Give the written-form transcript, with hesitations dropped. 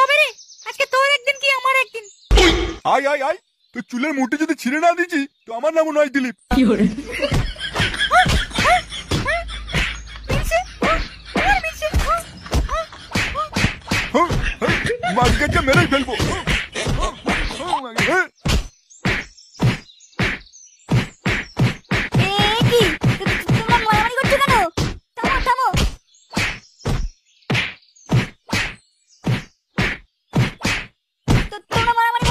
হবে রে, আজকে তোর একদিন কি আমার একদিন। আয় আয় আয়, তো চুলের মুঠি যদি ছিঁড়ে না দিচ্ছি তো আমার নামও নয় দিলীপ। মাঝখানটা মেরেই ফেলবো। তোমরা মারামারি করছো কেন? থামো থামো। তোমরা মারামারি